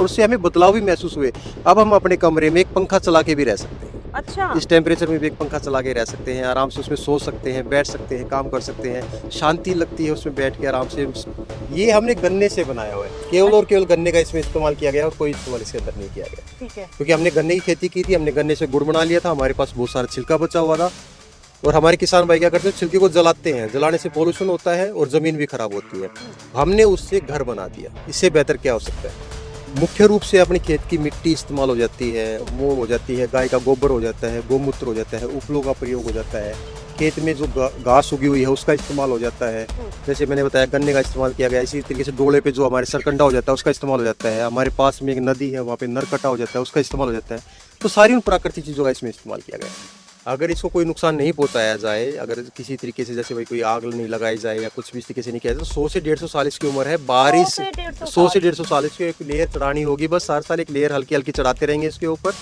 और उससे हमें बदलाव भी महसूस हुए। अब हम अपने कमरे में एक पंखा चला के भी रह सकते हैं। अच्छा। इस टेम्परेचर में भी एक पंखा चला के रह सकते हैं, आराम से उसमें सो सकते हैं, बैठ सकते हैं, काम कर सकते हैं, शांति लगती है उसमें बैठ के आराम से। ये हमने गन्ने से बनाया हुआ है, केवल और केवल गन्ने का इसमें इस्तेमाल किया गया और कोई इस्तेमाल इसके अंदर नहीं किया गया, ठीक है। क्योंकि हमने गन्ने की खेती की थी, हमने गन्ने से गुड़ बना लिया था, हमारे पास बहुत सारा छिलका बचा हुआ था। और हमारे किसान भाई क्या करते हैं, छिलके को जलाते हैं, जलाने से पोल्यूशन होता है और ज़मीन भी खराब होती है। हमने उससे घर बना दिया, इससे बेहतर क्या हो सकता है। मुख्य रूप से अपने खेत की मिट्टी इस्तेमाल हो जाती है, मोम हो जाती है, गाय का गोबर हो जाता है, गोमूत्र हो जाता है, उपलों का प्रयोग हो जाता है, खेत में जो घास उगी हुई है उसका इस्तेमाल हो जाता है। जैसे मैंने बताया गन्ने का इस्तेमाल किया गया, इसी तरीके से डोले पे जो हमारे सरकंडा हो जाता है उसका इस्तेमाल हो जाता है। हमारे पास में एक नदी है, वहाँ पे नरकटा हो जाता है, उसका इस्तेमाल हो जाता है। तो सारी उन प्राकृतिक चीज़ों का इसमें इस्तेमाल किया गया है। अगर इसको कोई नुकसान नहीं पहुंचाया जाए, अगर किसी तरीके से जैसे भाई कोई आग नहीं लगाई जाए या कुछ भी इस तरीके से नहीं किया जाए, तो 100 से 150 साल इसकी उम्र है। बारिश 100 से 150 साल इसकी एक लेयर चढ़ानी होगी, बस हर साल एक लेयर हल्की हल्की चढ़ाते रहेंगे इसके ऊपर।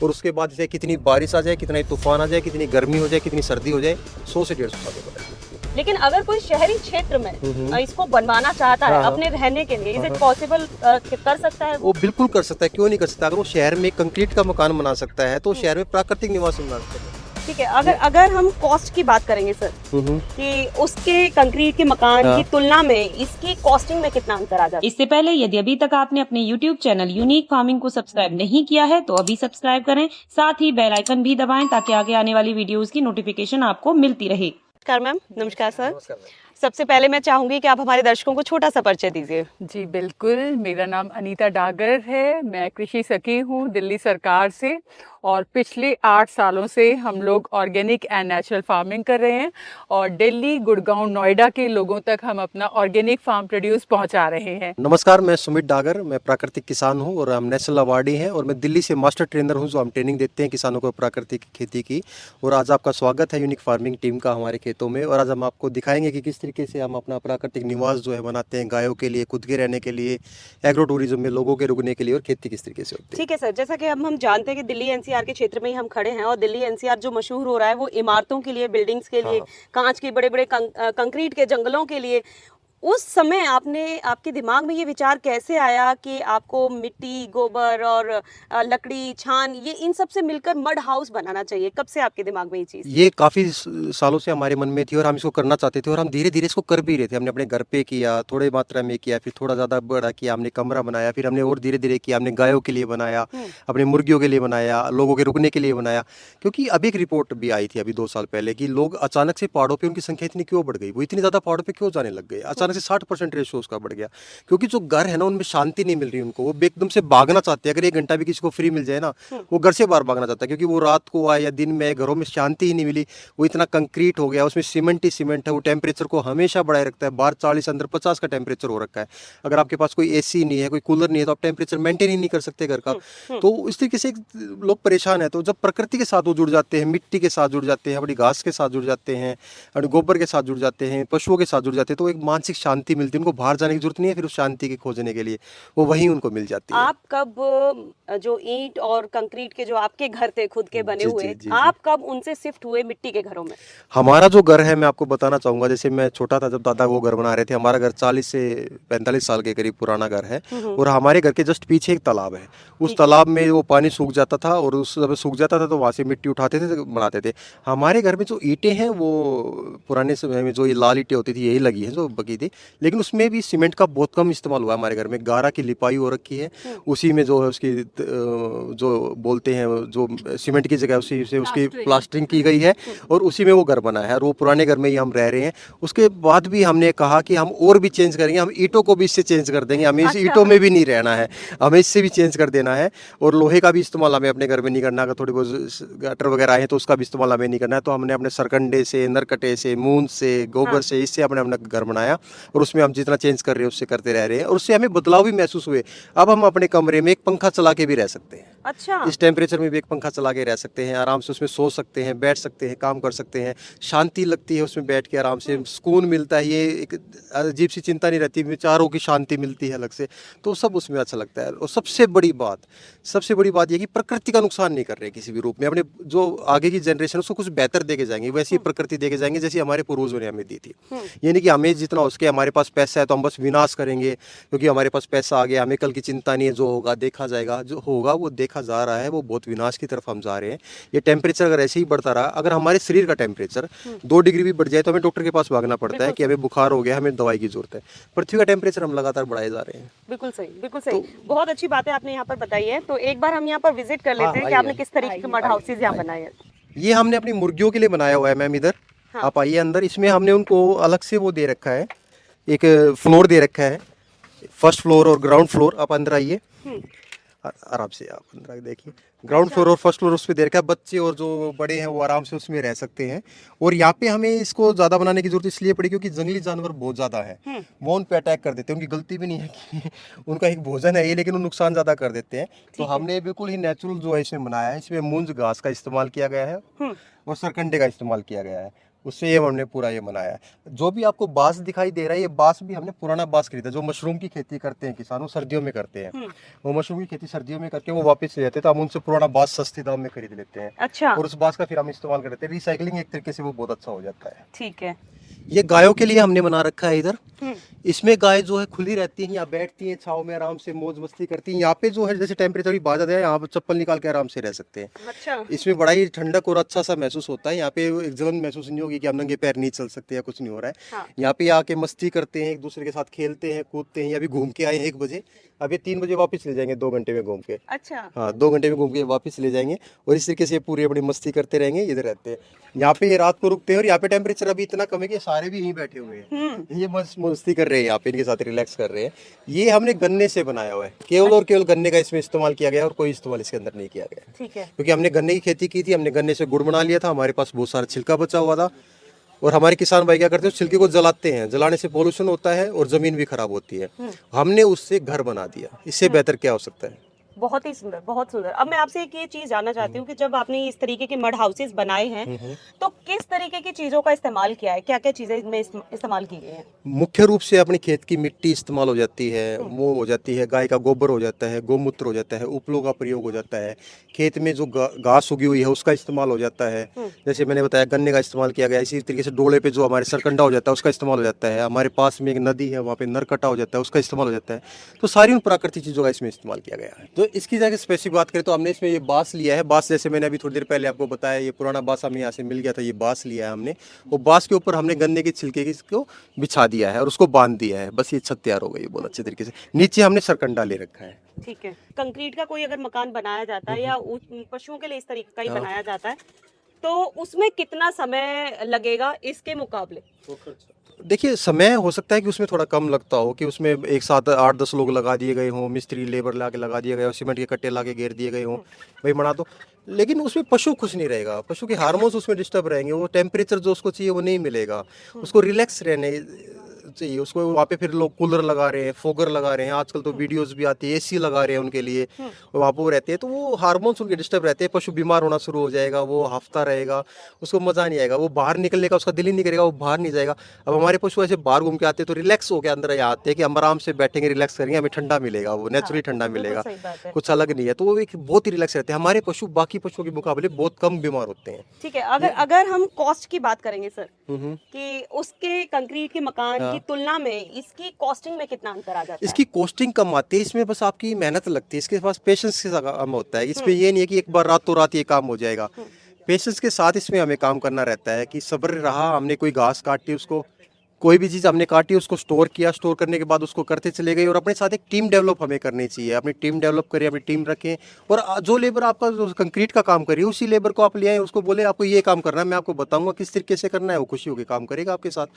और उसके बाद जैसे कितनी बारिश आ जाए, कितना तूफान आ जाए, कितनी गर्मी हो जाए, कितनी सर्दी हो जाए, 100 से 150 साल के बाद। लेकिन अगर कोई शहरी क्षेत्र में इसको बनवाना चाहता है हाँ, हाँ। अपने रहने के लिए, इज इट पॉसिबल कर सकता है? वो बिल्कुल कर सकता है, क्यों नहीं कर सकता। अगर वो शहर में कंक्रीट का मकान बना सकता है तो शहर में प्राकृतिक निवास बना सकता है। ठीक है। अगर हम कॉस्ट की बात करेंगे सर, कि उसके कंक्रीट के मकान हाँ। की तुलना में इसकी कॉस्टिंग में कितना अंतर आ जाता है? इससे पहले यदि अभी तक आपने अपने YouTube चैनल यूनिक फार्मिंग को सब्सक्राइब नहीं किया है तो अभी सब्सक्राइब करें, साथ ही बेल आइकन भी दबाएं ताकि आगे आने वाली वीडियोस की नोटिफिकेशन आपको मिलती रहे। नमस्कार मैम। नमस्कार सर। सबसे पहले मैं चाहूंगी कि आप हमारे दर्शकों को छोटा सा परिचय दीजिए। जी बिल्कुल, मेरा नाम अनीता डागर है। मैं कृषि सखी हूँ दिल्ली सरकार से, और पिछले 8 सालों से हम लोग ऑर्गेनिक एंड नेचुरल फार्मिंग कर रहे हैं और दिल्ली, गुड़गांव, नोएडा के लोगों तक हम अपना ऑर्गेनिक फार्म प्रोड्यूस पहुंचा रहे हैं। नमस्कार, मैं सुमित डागर, मैं प्राकृतिक किसान हूं और हम नेशनल अवार्डी हैं और मैं दिल्ली से मास्टर ट्रेनर हूं, जो हम ट्रेनिंग देते हैं किसानों को प्राकृतिक खेती की। और आज आपका स्वागत है यूनिक फार्मिंग टीम का हमारे खेतों में। और आज हम आपको दिखाएंगे कि किस तरीके से हम अपना प्राकृतिक निवास जो है बनाते हैं, गायों के लिए, खुद के रहने के लिए, एग्रो टूरिज्म में लोगों के रुकने के लिए, और खेती किस तरीके से होती है। ठीक है सर, जैसा कि हम जानते हैं कि दिल्ली एनसीआर के क्षेत्र में ही हम खड़े हैं और दिल्ली एनसीआर जो मशहूर हो रहा है वो इमारतों के लिए, बिल्डिंग्स के लिए, कांच के बड़े बड़े कंक्रीट के जंगलों के लिए। उस समय आपके दिमाग में ये विचार कैसे आया कि आपको मिट्टी, गोबर और लकड़ी, छान, ये इन सब से मिलकर मड हाउस बनाना चाहिए? कब से आपके दिमाग में ये चीज़? ये काफ़ी सालों से हमारे मन में थी और हम इसको करना चाहते थे और हम धीरे धीरे इसको कर भी रहे थे। हमने अपने घर पे किया, थोड़ी मात्रा में किया, फिर थोड़ा ज़्यादा बड़ा किया, हमने कमरा बनाया, फिर हमने और धीरे धीरे किया, हमने गायों के लिए बनाया, अपने मुर्गियों के लिए बनाया, लोगों के रुकने के लिए बनाया। क्योंकि अभी एक रिपोर्ट भी आई थी अभी 2 साल पहले कि लोग अचानक से पहाड़ों पर उनकी संख्या इतनी क्यों बढ़ गई, वो इतनी ज़्यादा पहाड़ों पर क्यों जाने लग गए, अचानक से 60% रेशो उसका बढ़ गया। क्योंकि जो घर है ना, उनमें शांति नहीं मिल रही उनको, वो एकदम से भागना चाहते हैं। अगर 1 घंटा भी किसी को फ्री मिल जाए ना, वो घर से बाहर भागना चाहता है, क्योंकि वो रात को आए या दिन में, घरों में शांति ही नहीं मिली। वो इतना कंक्रीट हो गया, उसमें सीमेंट ही सीमेंट है, वो टेम्परेचर को हमेशा बढ़ाए रखता है। बाहर 40, अंदर 50 का टेम्परेचर हो रखा है। अगर आपके पास कोई एसी नहीं है, कोई कूलर नहीं है, तो आप टेम्परेचर मेंटेन ही नहीं कर सकते घर का। तो इस तरीके से लोग परेशान है। तो जब प्रकृति के साथ वो जुड़ जाते हैं, मिट्टी के साथ जुड़ जाते हैं, अपनी घास के साथ जुड़ जाते हैं, अपने गोबर के साथ जुड़ जाते हैं, पशुओं के साथ जुड़ जाते हैं, तो एक मानसिक शांति मिलती है। उनको बाहर जाने की जरूरत नहीं है, फिर उस शांति के खोजने के लिए वो वहीं उनको मिल जाती है। आप कब जो ईंट और कंक्रीट के जो आपके घर थे खुद के बने जी, हुए, जी, जी, आप कब उनसे शिफ्ट हुए मिट्टी के घरों में? हमारा जो घर है, मैं आपको बताना चाहूँगा, जैसे मैं छोटा था जब दादा वो घर बना रहे थे। हमारा घर 40 से 45 साल के करीब पुराना घर है और हमारे घर के जस्ट पीछे एक तालाब है। उस तालाब में वो पानी सूख जाता था और उस जब सूख जाता था तो वहाँ से मिट्टी उठाते थे, बनाते थे। हमारे घर में जो ईंटें हैं वो पुराने समय में जो ये लाल ईंटें होती थी, यही लगी है जो बकी थी, लेकिन उसमें भी सीमेंट का बहुत कम इस्तेमाल हुआ है। हमारे घर में गारा की लिपाई हो रखी है, उसी में जो है उसकी जो बोलते हैं, जो सीमेंट की जगह उसी से उसकी प्लास्टरिंग की गई है और उसी में वो घर बना है और वो पुराने घर में ही हम रह रहे हैं। उसके बाद भी हमने कहा कि हम और भी चेंज करेंगे, हम ईंटों को भी इससे चेंज कर देंगे, हमें इस ईंटों में भी नहीं रहना है, हमें इससे भी चेंज कर देना है। और लोहे का भी इस्तेमाल हमें अपने घर में नहीं करना। अगर थोड़ी बहुत गटर वगैरह आए तो उसका भी इस्तेमाल हमें नहीं करना है। तो हमने अपने सरकंडे से, नरकटे से, मून से, गोबर से, इससे हमने अपना घर बनाया और उसमें हम जितना चेंज कर रहे हैं उससे करते रह रहे हैं और उससे हमें बदलाव भी महसूस हुए। अब हम अपने कमरे में एक पंखा चला के भी रह सकते हैं। अच्छा। इस टेम्परेचर में भी एक पंखा चला के रह सकते हैं, आराम से उसमें सो सकते हैं, बैठ सकते हैं, काम कर सकते हैं, शांति लगती है उसमें बैठ के, आराम से सुकून मिलता है। ये एक अजीब सी चिंता नहीं रहती, विचारों की शांति मिलती है अलग से, तो सब उसमें अच्छा लगता है। और सबसे बड़ी बात ये कि प्रकृति का नुकसान नहीं कर रहे किसी भी रूप में। अपने जो आगे की जनरेशन उसको कुछ बेहतर दे के जाएंगे, वैसी प्रकृति दे के जाएंगे जैसी हमारे पूर्वजों ने हमें दी थी। ये नहीं कि हमें जितना हो सके हमारे पास पैसा है तो हम बस विनाश करेंगे क्योंकि हमारे पास पैसा आ गया, हमें कल की चिंता नहीं है, जो होगा देखा जाएगा, जो होगा वो देखा जा रहा है, वो बहुत विनाश की तरफ हम जा रहे हैं। ये टेम्परेचर अगर ऐसे ही बढ़ता रहा, अगर हमारे शरीर का टेम्परेचर 2 डिग्री भी बढ़ जाए तो हमें डॉक्टर के पास भागना पड़ता है कि हमें बुखार हो गया, हमें दवाई की जरूरत है। पृथ्वी का टेम्परेचर हम लगातार बढ़ाए जा रहे हैं। बिल्कुल सही, बिल्कुल सही। बहुत अच्छी बातें आपने यहाँ पर बताई है। तो एक बार हम यहाँ पर विजिट कर लेते हैं कि आपने किस तरीके के मड हाउसेज यहाँ बनाए हैं। ये हमने अपनी मुर्गियों के लिए बनाया हुआ है मैम, इधर आप आइए अंदर। इसमें हमने उनको अलग से वो दे रखा है, एक फ्लोर दे रखा है, फर्स्ट फ्लोर और ग्राउंड फ्लोर। आप अंदर आइए, आराम से आप अंदर आके देखिए। ग्राउंड फ्लोर और फर्स्ट फ्लोर उस पर दे रखा है, बच्चे और जो बड़े हैं वो आराम से उसमें रह सकते हैं। और यहाँ पे हमें इसको ज़्यादा बनाने की जरूरत इसलिए पड़ी क्योंकि जंगली जानवर बहुत ज़्यादा है, वो उन पे अटैक कर देते हैं। उनकी गलती भी नहीं है कि उनका एक भोजन है ये, लेकिन वो नुकसान ज़्यादा कर देते हैं। तो हमने बिल्कुल ही नेचुरल जो है इसमें बनाया है। इसमें मूंज घास का इस्तेमाल किया गया है और सरकंडे का इस्तेमाल किया गया है, उससे ये हमने पूरा ये बनाया है। जो भी आपको बांस दिखाई दे रहा है, ये बांस भी हमने पुराना बांस खरीदा, जो मशरूम की खेती करते हैं किसान, वो सर्दियों में करते हैं। वो मशरूम की खेती सर्दियों में करके वो वापस ले जाते हैं, तो हम उनसे पुराना बांस सस्ते दाम में खरीद लेते हैं। अच्छा, और उस बांस का फिर हम इस्तेमाल करते हैं, रिसाइकलिंग एक तरीके से वो बहुत अच्छा हो जाता है। ठीक है। ये गायों के लिए हमने बना रखा है इधर। इसमें गाय जो है खुली रहती है, यहाँ बैठती हैं छाव में, आराम से मौज मस्ती करती हैं। यहाँ पे जो है जैसे टेम्परेचर भी बढ़ जाता है, यहाँ पे चप्पल निकाल के आराम से रह सकते हैं। अच्छा, इसमें बड़ा ही ठंडक और अच्छा सा महसूस होता है। यहाँ पे एक जलन महसूस नहीं होगी कि हम नंगे पैर नहीं चल सकते या कुछ नहीं हो रहा है। यहाँ पे आके मस्ती करते हैं, एक दूसरे के साथ खेलते हैं, कूदते हैं। अभी घूम के आए 1 बजे, अभी 3 बजे वापस ले जाएंगे, 2 घंटे में घूम के। अच्छा, हाँ, 2 घंटे में घूम के वापस ले जाएंगे और इस तरीके से पूरी अपनी मस्ती करते रहेंगे, इधर रहते हैं। यहाँ पे ये रात को रुकते हैं और यहाँ पे टेम्परेचर अभी इतना कम है कि सारे भी यहीं बैठे हुए हैं। ये मस्ती कर रहे हैं यहाँ पे, इनके साथ रिलैक्स कर रहे हैं। ये हमने गन्ने से बनाया हुआ है, केवल और केवल गन्ने का इसमें इस्तेमाल किया गया और कोई इस्तेमाल इसके अंदर नहीं किया गया। ठीक है। क्योंकि हमने गन्ने की खेती की थी, हमने गन्ने से गुड़ बना लिया था, हमारे पास बहुत सारा छिलका बचा हुआ था। और हमारे किसान भाई क्या करते हैं, छिलके को जलाते हैं, जलाने से पोल्यूशन होता है और जमीन भी खराब होती है। हमने उससे घर बना दिया, इससे बेहतर क्या हो सकता है। बहुत ही सुंदर, बहुत सुंदर। अब मैं आपसे एक ये चीज जानना चाहती हूँ कि जब आपने इस तरीके के मड हाउसेस बनाए हैं तो किस तरीके की चीजों का इस्तेमाल किया है, क्या क्या चीजें इसमें इस्तेमाल की गई हैं? मुख्य रूप से अपनी खेत की मिट्टी इस्तेमाल हो जाती है, वो हो जाती है, गाय का गोबर हो जाता है, गोमूत्र हो जाता है, उपलों का प्रयोग हो जाता है, खेत में जो घास उगी हुई है उसका इस्तेमाल हो जाता है। जैसे मैंने बताया गन्ने का इस्तेमाल किया गया, इसी तरीके से डोले पे जो हमारे सरकंडा हो जाता है उसका इस्तेमाल हो जाता है। हमारे पास में एक नदी है, वहाँ पे नरकटा हो जाता है, उसका इस्तेमाल हो जाता है। तो सारी उन प्राकृतिक चीज़ों का इसमें इस्तेमाल किया गया है। तो इसकी जगह स्पेसिफिक बात करें तो हमने इसमें ये बांस लिया है। बांस जैसे मैंने अभी थोड़ी देर पहले आपको बताया, ये पुराना बांस हमें यहाँ से मिल गया था, ये बांस लिया है हमने। वो बांस के ऊपर हमने गन्ने के छिलके को बिछा दिया है और उसको बांध दिया है, बस ये छत तैयार हो गई बहुत अच्छे तरीके से। नीचे हमने सरकंडा ले रखा है। ठीक है। कंक्रीट का कोई अगर मकान बनाया जाता है या पशुओं के लिए इस तरीके का ही बनाया जाता है तो उसमें कितना समय लगेगा इसके मुकाबले? देखिए, समय हो सकता है कि उसमें थोड़ा कम लगता हो, कि उसमें एक साथ 8-10 लोग लगा दिए गए हों, मिस्त्री लेबर ला के लगा दिए गए हो, सीमेंट के कट्टे ला के घेर दिए गए हों, भाई बना दो। लेकिन उसमें पशु खुश नहीं रहेगा, पशु के हार्मोन्स उसमें डिस्टर्ब रहेंगे, वो टेम्परेचर जो उसको चाहिए वो नहीं मिलेगा, उसको रिलैक्स रहने चाहिए। उसको वहाँ पे फिर लोग कूलर लगा रहे हैं, फोगर लगा रहे हैं, आजकल तो वीडियोस भी आती है, एसी लगा रहे हैं उनके लिए, और वहाँ पर वो रहते हैं, तो वो हार्मोन्स उनके डिस्टर्ब रहते हैं, पशु बीमार होना शुरू हो जाएगा, वो हफ्ता रहेगा, उसको मज़ा नहीं आएगा, वो बाहर निकलने का उसका दिल ही नहीं करेगा, वो बाहर नहीं जाएगा। अब हमारे पशु ऐसे बाहर घूम के आते हैं तो रिलैक्स होकर अंदर आते हैं कि हम आराम से बैठेंगे, रिलैक्स करेंगे, हमें ठंडा मिलेगा, वो नेचुरली ठंडा मिलेगा, कुछ अलग नहीं है। तो वो एक बहुत ही रिलैक्स रहते हैं। हमारे पशु बाकी पशुओं के मुकाबले बहुत कम बीमार होते हैं। ठीक है। अगर हम कॉस्ट की बात करेंगे सर, कि उसके कंक्रीट के मकान की तुलना में इसकी कॉस्टिंग में कितना अंतर आ जाता है? इसकी कॉस्टिंग कम आती है, इसमें बस आपकी मेहनत लगती है, इसके पास पेशेंस के साथ काम होता है। इसमें ये नहीं है कि एक बार रातों रात ये काम हो जाएगा। पेशेंस के साथ इसमें हमें काम करना रहता है कि सब्र रहा, हमने कोई घास काटी, उसको कोई भी चीज़ हमने काटी, उसको स्टोर किया, स्टोर करने के बाद उसको करते चले गए, और अपने साथ एक टीम डेवलप हमें करनी चाहिए। अपनी टीम डेवलप करें, अपनी टीम रखें, और जो लेबर आपका जो कंक्रीट का काम कर रही है उसी लेबर को आप ले आए, उसको बोले आपको ये काम करना है, मैं आपको बताऊंगा किस तरीके से करना है, वो खुशी होकर काम करेगा आपके साथ,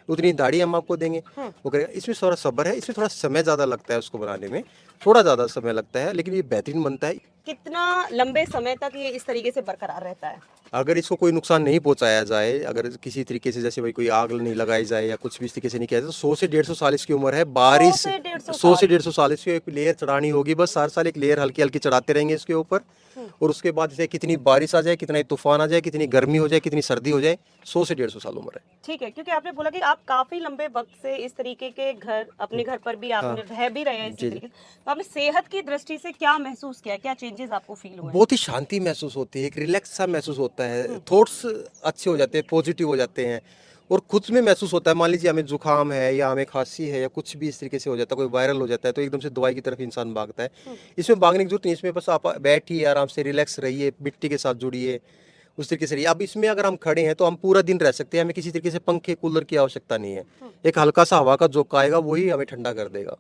उतनी दाढ़ी हम आपको देंगे, वो करेगा। इसमें थोड़ा सब्र है, इसमें थोड़ा समय ज़्यादा लगता है, उसको बनाने में थोड़ा ज़्यादा समय लगता है, लेकिन ये बेहतरीन बनता है। कितना लंबे समय तक ये इस तरीके से बरकरार रहता है? अगर इसको कोई नुकसान नहीं पहुंचाया जाए, अगर किसी तरीके से जैसे भाई कोई आग नहीं लगाई जाए या कुछ भी इस तरीके से नहीं किया जाए, तो 100 से 150 साल इसकी उम्र है। बारिश 100 से 150 साल इसकी एक लेयर चढ़ानी होगी, बस हर साल एक लेयर हल्की हल्की चढ़ाते रहेंगे इसके ऊपर, और उसके बाद जैसे कितनी बारिश आ जाए, कितना तूफान आ जाए, कितनी गर्मी हो जाए, कितनी सर्दी हो जाए, 100 से 150 साल उम्र है। ठीक है। क्योंकि आपने बोला कि आप काफी लंबे वक्त से इस तरीके के घर, अपने घर पर भी आपने रह भी रहे हैं इसी तरीके से, तो आपने सेहत की दृष्टि से क्या महसूस किया, क्या चेंजेस आपको फील हुए? बहुत ही शांति महसूस होती है, एक रिलैक्स सा महसूस होता है, थॉट्स अच्छे हो जाते हैं, पॉजिटिव हो जाते हैं, और खुद में महसूस होता है। मान लीजिए हमें जुकाम है या हमें खांसी है या कुछ भी इस तरीके से हो जाता है, कोई वायरल हो जाता है, तो एकदम से दवाई की तरफ इंसान भागता है। इसमें भागने की जरूरत नहीं, इसमें बस आप बैठिए, आराम से रिलैक्स रहिए, मिट्टी के साथ जुड़िए, उस तरीके से रहिए। अब इसमें अगर हम खड़े हैं तो हम पूरा दिन रह सकते हैं, हमें किसी तरीके से पंखे कूलर की आवश्यकता नहीं है। एक हल्का सा हवा का झोंका आएगा, वही हमें ठंडा कर देगा,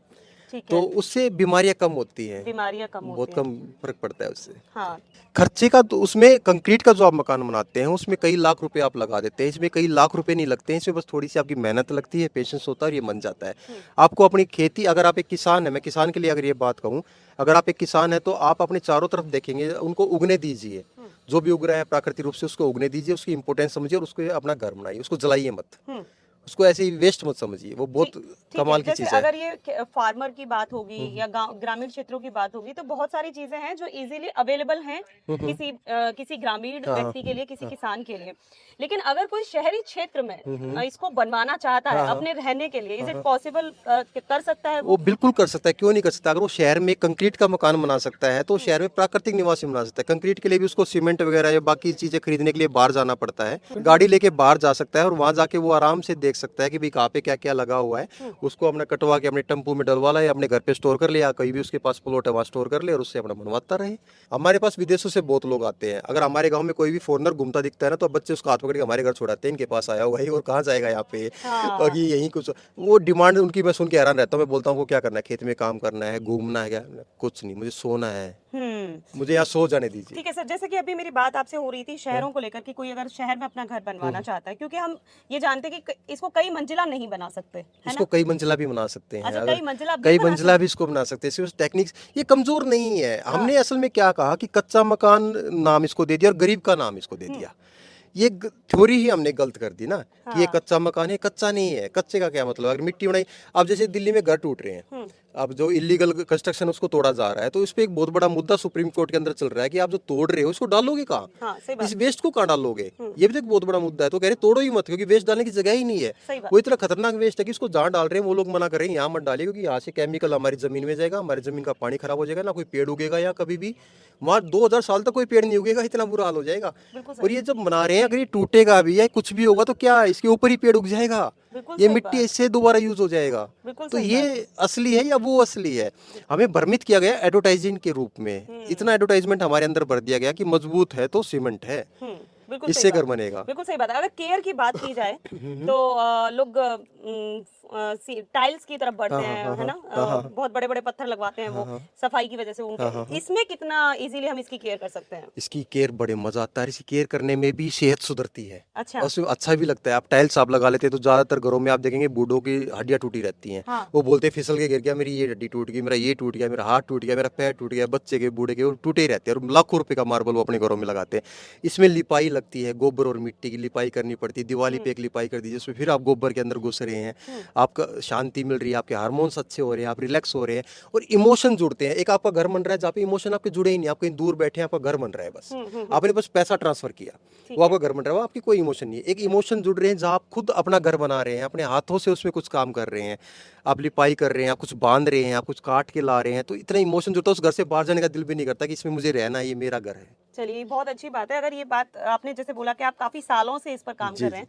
ठीक तो है, उससे बीमारियां कम होती हैं, बीमारियां कम बहुत होती कम फर्क पड़ता है उससे। हैं। हाँ, खर्चे का तो उसमें कंक्रीट का जो आप मकान बनाते हैं उसमें कई लाख रुपए आप लगा देते हैं, इसमें कई लाख रुपए नहीं लगते हैं, इसमें बस थोड़ी सी आपकी मेहनत लगती है, पेशेंस होता है और ये बन जाता है। आपको अपनी खेती, अगर आप एक किसान है, मैं किसान के लिए अगर ये बात कहूँ, अगर आप एक किसान है तो आप अपने चारों तरफ देखेंगे, उनको उगने दीजिए, जो भी उग रहा है प्राकृतिक रूप से उसको उगने दीजिए, उसकी इंपॉर्टेंस समझिए और उसको अपना घर बनाइए, उसको जलाइए मत, उसको ऐसे ही वेस्ट मत समझिए, वो बहुत ठीक कमाल है। की जैसे चीज है। अगर ये फार्मर की बात होगी या गांव ग्रामीण क्षेत्रों की बात होगी, तो बहुत सारी चीजें हैं जो इजीली अवेलेबल हैं किसी ग्रामीण हाँ, व्यक्ति के लिए, किसी किसान के लिए। लेकिन अगर कोई शहरी क्षेत्र में इसको बनवाना चाहता है अपने रहने के लिए, इज इट पॉसिबल, कर सकता है वो बिल्कुल कर सकता है, क्यों नहीं कर सकता। अगर वो शहर में कंक्रीट का मकान बना सकता है तो शहर में प्राकृतिक निवासी बना सकता है। कंक्रीट के लिए भी उसको सीमेंट वगैरह या बाकी चीजें खरीदने के लिए बाहर जाना पड़ता है, गाड़ी लेके बाहर जा सकता है और वहां जाके वो आराम से देख सकता है कि भाई कहाँ पे क्या क्या लगा हुआ है, उसको अपना कटवा के अपने टेम्पो में डलवा ला या अपने घर पे स्टोर कर ले, या कहीं भी उसके पास प्लॉट है वहाँ स्टोर कर ले और उससे अपना बनवाता रहे। हमारे पास विदेशों से बहुत लोग आते हैं, अगर हमारे गाँव में कोई भी फॉरनर घूमता दिखता है ना, तो अब बच्चे उसका हाथ पकड़ के हमारे घर छोड़ाते हैं, इनके पास आया हुआ है और कहाँ जाएगा यहाँ पे, बाकी यहीं कुछ। वो डिमांड उनकी मैं सुन के हैरान रहता हूँ। मैं बोलता हूँ वो क्या करना है, खेत में काम करना है, घूमना है, क्या कुछ नहीं, मुझे सोना है, मुझे यहाँ सो जाने दीजिए। ठीक है सर, जैसे कि अभी मेरी बात आपसे हो रही थी शहरों को लेकर कि कोई अगर शहर में अपना घर बनवाना चाहता है, क्योंकि हम ये जानते हैं कि इसको कई मंजिला नहीं बना सकते, है इसको ना? कई मंजिला भी बना सकते हैं, अच्छा, अगर कई मंजिला भी कई बना मंजिला भी इसको बना सकते हैं। सिर्फ टेक्निक्स ये कमजोर नहीं है। हमने असल में क्या कहा कि कच्चा मकान नाम इसको दे दिया और गरीब का नाम इसको दे दिया। ये थ्योरी ही हमने गलत कर दी ना, कि ये कच्चा मकान है, कच्चा नहीं है। कच्चे का क्या मतलब, अगर मिट्टी बनाई, अब जैसे दिल्ली में घर टूट रहे हैं, अब जो इलीगल कंस्ट्रक्शन उसको तोड़ा जा रहा है, तो इस पे एक बहुत बड़ा मुद्दा सुप्रीम कोर्ट के अंदर चल रहा है कि आप जो तोड़ रहे हो उसको डालोगे कहाँ, हाँ, सही बात। इस वेस्ट को कहाँ डालोगे, ये भी तो एक बहुत बड़ा मुद्दा है। तो कह रहे तोड़ो ही मत, क्योंकि वेस्ट डालने की जगह ही नहीं है। सही बात। वो इतना खतरनाक वेस्ट है कि इसको जहाँ डाल रहे हैं वो लोग मना कर रहे हैं यहाँ मत डालिए, क्योंकि यहाँ से केमिकल हमारी जमीन में जाएगा, हमारी जमीन का पानी खराब हो जाएगा, ना कोई पेड़ उगेगा यहाँ कभी भी, वहाँ 2000 साल तक कोई पेड़ नहीं उगेगा, इतना बुरा हाल हो जाएगा। और ये जब मना रहे हैं, अगर ये टूटेगा भी या कुछ भी होगा तो क्या इसके ऊपर ही पेड़ उग जाएगा, बिल्कुल ये सही मिट्टी बात। इससे दोबारा यूज हो जाएगा। बिल्कुल तो सही ये असली है या वो असली है, हमें भ्रमित किया गया एडवर्टाइजिंग के रूप में। इतना एडवर्टाइजमेंट हमारे अंदर भर दिया गया कि मजबूत है तो सीमेंट है, बिल्कुल इससे सही घर बात। बनेगा। बिल्कुल सही बात है। अगर केयर की बात की जाए तो लोग टाइल्स की तरफ बढ़ते हैं, है ना? बहुत बड़े बड़े पत्थर लगवाते हैं वो सफाई की वजह से उनके। इसमें कितना इजीली हम इसकी केयर कर सकते हैं? इसकी केयर बड़े मजा आता है, इसकी केयर करने में भी सेहत सुधरती है अच्छा। और उसमें अच्छा भी लगता है। आप टाइल्स आप लगा लेते हैं तो ज्यादातर घरों में आप देखेंगे बूढ़ों की हड्डियां टूटी रहती हैं। हाँ। वो बोलते हैं फिसल के गिर गया, मेरी ये हड्डी टूट गई, मेरा ये टूट गया, मेरा हाथ टूट गया, मेरा पैर टूट गया, बच्चे के बूढ़े के वो टूटे ही रहते हैं। और लाखों रुपए का मार्बल वो अपने घरों में लगाते हैं। इसमें लिपाई लगती है, गोबर और मिट्टी की लिपाई करनी पड़ती है। दिवाली पे एक लिपाई कर दीजिए, उसमें फिर आप गोबर के अंदर घुस रहे हैं, आपका शांति मिल रही है, आपके हार्मोन्स अच्छे हो रहे हैं, आप रिलैक्स हो रहे हैं और इमोशन जुड़ते हैं। एक आपका घर बन रहा है जहाँ पे इमोशन आपके जुड़े ही नहीं, आप कहीं दूर बैठे हैं, आपका घर बन रहा है, बस आपने बस पैसा ट्रांसफर किया, वो आपका घर बन रहा है, वो आपकी कोई इमोशन नहीं है। एक इमोशन जुड़ रहे हैं जहाँ आप खुद अपना घर बना रहे हैं, अपने हाथों से उसमें कुछ काम कर रहे हैं, आप लिपाई कर रहे हैं, आप कुछ बांध रहे हैं, आप कुछ काट के ला रहे हैं, तो इतना इमोशन जुड़ता है, उस घर से बाहर जाने का दिल भी नहीं करता कि इसमें मुझे रहना है, ये मेरा घर है। चलिए, बहुत अच्छी बात है। अगर ये बात आपने जैसे बोला कि आप काफी सालों से इस पर काम कर रहे हैं,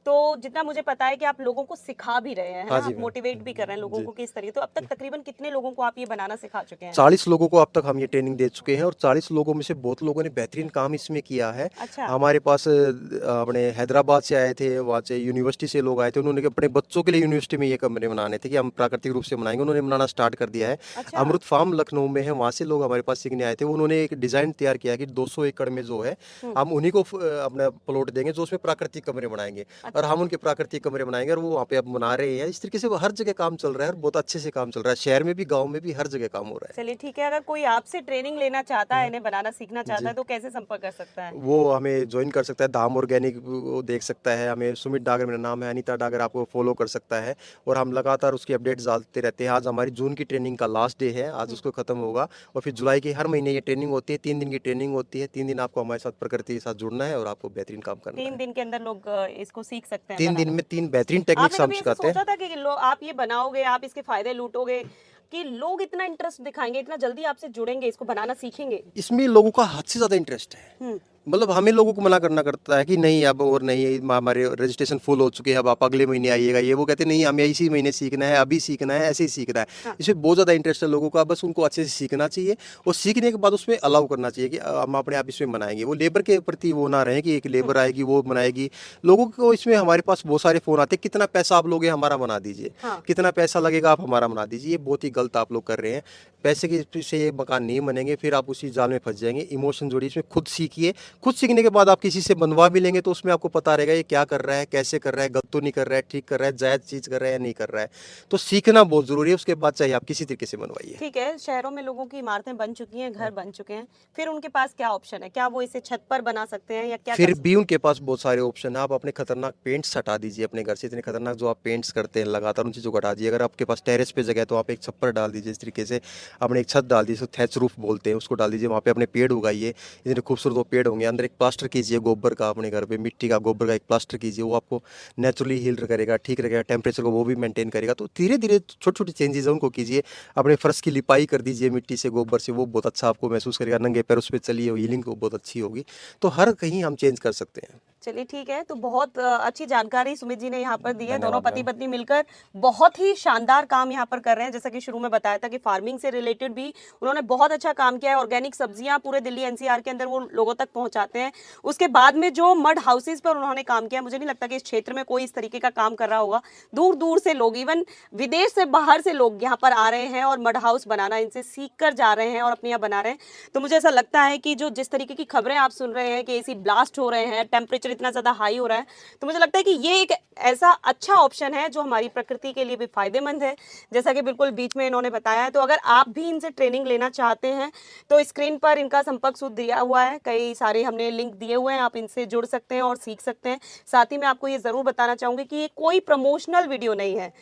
तो जितना मुझे पता है कि आप लोगों को सिखा भी रहे हैं, है हाँ ना? जी, आप मोटिवेट भी कर रहे हैं लोगों को किस तरीके। तो अब तक तकरीबन कितने लोगों को आप ये बनाना सिखा चुके हैं? 40 लोगों को अब तक हम ये ट्रेनिंग दे चुके हैं और 40 लोगों में से बहुत लोगों ने बेहतरीन काम इसमें किया है। अच्छा। हमारे पास अपने हैदराबाद से आए थे, वहाँ से यूनिवर्सिटी से लोग आए थे, उन्होंने अपने बच्चों के लिए यूनिवर्सिटी में ये कमरे बनाने थे कि हम प्राकृतिक रूप से बनाएंगे, उन्होंने बनाना स्टार्ट कर दिया है। अच्छा। अमृत फार्म लखनऊ में है, वहाँ से लोग हमारे पास सीखने आए थे। उन्होंने एक डिजाइन तैयार किया कि 200 एकड़ में जो है हम उन्हीं को अपना प्लॉट देंगे जो उसमें प्राकृतिक कमरे बनाएंगे और हम उनके प्राकृतिक कमरे बनाएंगे और वो वहाँ पे अब बना रहे हैं। इस तरीके से वो हर जगह काम चल रहा है और बहुत अच्छे से काम चल रहा है, शहर में भी, गाँव में भी, हर जगह काम हो रहा है। चलिए, ठीक है। अगर कोई आपसे ट्रेनिंग लेना चाहता है, इन्हें बनाना सीखना चाहता है, तो कैसे संपर्क कर सकता है? वो हमें ज्वाइन कर सकता है, धाम ऑर्गेनिक वो देख सकता है हमें। सुमित डागर मेरा नाम है, अनीता डागर आपको फॉलो कर सकता है और हम लगातार उसकी अपडेट्स डालते रहते हैं। आज हमारी जून की ट्रेनिंग का लास्ट डे है, आज उसको खत्म होगा और फिर जुलाई की हर महीने ये ट्रेनिंग होती है। 3 दिन की ट्रेनिंग होती है, 3 दिन आपको हमारे साथ प्रकृति के साथ जुड़ना है और आपको बेहतरीन काम करना 3 है। दिन के अंदर लोग इसको सीख सकते हैं 3 दिन बनाना? में 3 बेहतरीन टेक्निक्स आपने हम कभी ऐसे सिखाते हैं। सोचा था कि आप ये बनाओगे, आप इसके फायदे लूटोगे, कि लोग इतना इंटरेस्ट दिखाएंगे, इतना जल्दी आपसे जुड़ेंगे, इसको बनाना सीखेंगे? इसमें लोगों का हद से ज्यादा इंटरेस्ट है। मतलब हमें लोगों को मना करना करता है कि नहीं अब और नहीं, हमारे रजिस्ट्रेशन फुल हो चुके हैं, अब आप अगले महीने आइएगा। ये वो कहते नहीं, हमें इसी महीने सीखना है, अभी सीखना है, ऐसे ही सीखना है। हाँ। इसमें बहुत ज़्यादा इंटरेस्ट है लोगों का, बस उनको अच्छे से सीखना चाहिए और सीखने के बाद उसमें अलाउ करना चाहिए कि हम अपने आप इसमें बनाएंगे। वो लेबर के प्रति वो ना रहे कि एक लेबर आएगी वो बनाएगी। लोगों को इसमें हमारे पास बहुत सारे फ़ोन आते हैं, कितना पैसा आप लोगे हमारा बना दीजिए, हाँ। कितना पैसा लगेगा आप हमारा बना दीजिए। ये बहुत ही गलत आप लोग कर रहे हैं। पैसे के से ये मकान नहीं बनेंगे, फिर आप उसी जाल में फंस जाएंगे। इमोशन जोड़िए इसमें, खुद सीखिए। खुद सीखने के बाद आप किसी से बनवा भी लेंगे तो उसमें आपको पता रहेगा ये क्या कर रहा है, कैसे कर रहा है, गलत तो नहीं कर रहा है, ठीक कर रहा है, जायज़ चीज़ कर रहा है या नहीं कर रहा है। तो सीखना बहुत ज़रूरी है, उसके बाद चाहिए आप किसी तरीके से बनवाइए। ठीक है, शहरों में लोगों की इमारतें बन चुकी हैं, घर बन चुके हैं, फिर उनके पास क्या ऑप्शन है? क्या वो इसे छत पर बना सकते हैं या क्या फिर कर भी उनके पास बहुत सारे ऑप्शन है। आप अपने खतरनाक पेंट्स हटा दीजिए अपने घर से, इतने खतरनाक जो आप पेंट्स करते हैं लगातार उन चीज़ों को हटा दीजिए। अगर आपके पास टेरेस पे जगह है तो आप एक छप्पर डाल दीजिए, इस तरीके से अपने एक छत डाल दीजिए, थैच रूफ बोलते हैं उसको, डाल दीजिए। वहाँ पे अपने पेड़ उगाइए, इतने खूबसूरत वो पेड़ होंगे। अंदर एक प्लास्टर कीजिए गोबर का, अपने घर पे मिट्टी का गोबर का एक प्लास्टर कीजिए, वो आपको नेचुरली हील करेगा, ठीक रहेगा, टेम्परेचर को वो भी मेंटेन करेगा। तो धीरे धीरे छोटी छोटी चेंजेस है उनको कीजिए। अपने फर्श की लिपाई कर दीजिए मिट्टी से, गोबर से, वो बहुत अच्छा आपको महसूस करेगा। नंगे पैर उस पर चलिए, हीलिंग को बहुत अच्छी होगी। तो हर कहीं हम चेंज कर सकते हैं। चलिए ठीक है, तो बहुत अच्छी जानकारी सुमित जी ने यहाँ पर दी है। धन्यवाद दोनों पति मैम। पत्नी मिलकर बहुत ही शानदार काम यहाँ पर कर रहे हैं। जैसा कि शुरू में बताया था कि फार्मिंग से रिलेटेड भी उन्होंने बहुत अच्छा काम किया है। ऑर्गेनिक सब्जियां पूरे दिल्ली एनसीआर के अंदर वो लोगों तक पहुंचाते हैं। उसके बाद में जो मड हाउसेज पर उन्होंने काम किया, मुझे नहीं लगता कि इस क्षेत्र में कोई इस तरीके का काम कर रहा होगा। दूर दूर से लोग, इवन विदेश से, बाहर से लोग यहाँ पर आ रहे हैं और मड हाउस बनाना इनसे सीख कर जा रहे हैं और अपने यहाँ बना रहे हैं। तो मुझे ऐसा लगता है कि जो जिस तरीके की खबरें आप सुन रहे हैं कि एसी ब्लास्ट हो रहे हैं, टेम्परेचर इतना ज़्यादा हाई हो रहा है, तो मुझे लगता है कि ये एक ऐसा अच्छा ऑप्शन है जो हमारी प्रकृति के लिए भी फायदेमंद है, जैसा कि बिल्कुल बीच में इन्होंने बताया है। तो अगर आप भी इनसे ट्रेनिंग लेना चाहते हैं तो स्क्रीन पर इनका संपर्क सूत्र दिया हुआ है, कई सारे हमने लिंक दिए हुए हैं, आप इनसे जुड़ सकते हैं और सीख सकते हैं। साथ ही मैं आपको ये ज़रूर बताना चाहूँगी कि ये कोई प्रमोशनल वीडियो नहीं है।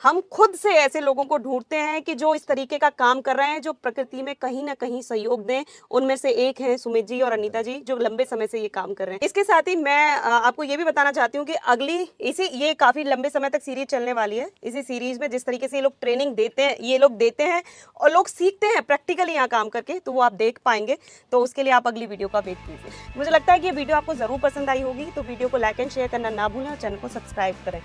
हम खुद से ऐसे लोगों को ढूंढते हैं कि जो इस तरीके का काम कर रहे हैं, जो प्रकृति में कहीं ना कहीं सहयोग दें। उनमें से एक है सुमित जी और अनीता जी, जो लंबे समय से ये काम कर रहे हैं। इसके साथ ही मैं आपको ये भी बताना चाहती हूँ कि अगली ये काफी लंबे समय तक सीरीज चलने वाली है। इसी सीरीज में जिस तरीके से ये लोग ट्रेनिंग देते हैं, ये लोग देते हैं और लोग सीखते हैं प्रैक्टिकली यहाँ काम करके, तो वो आप देख पाएंगे। तो उसके लिए आप अगली वीडियो का वेट कीजिए। मुझे लगता है कि ये वीडियो आपको जरूर पसंद आई होगी, तो वीडियो को लाइक एंड शेयर करना ना भूलें और चैनल को सब्सक्राइब करें।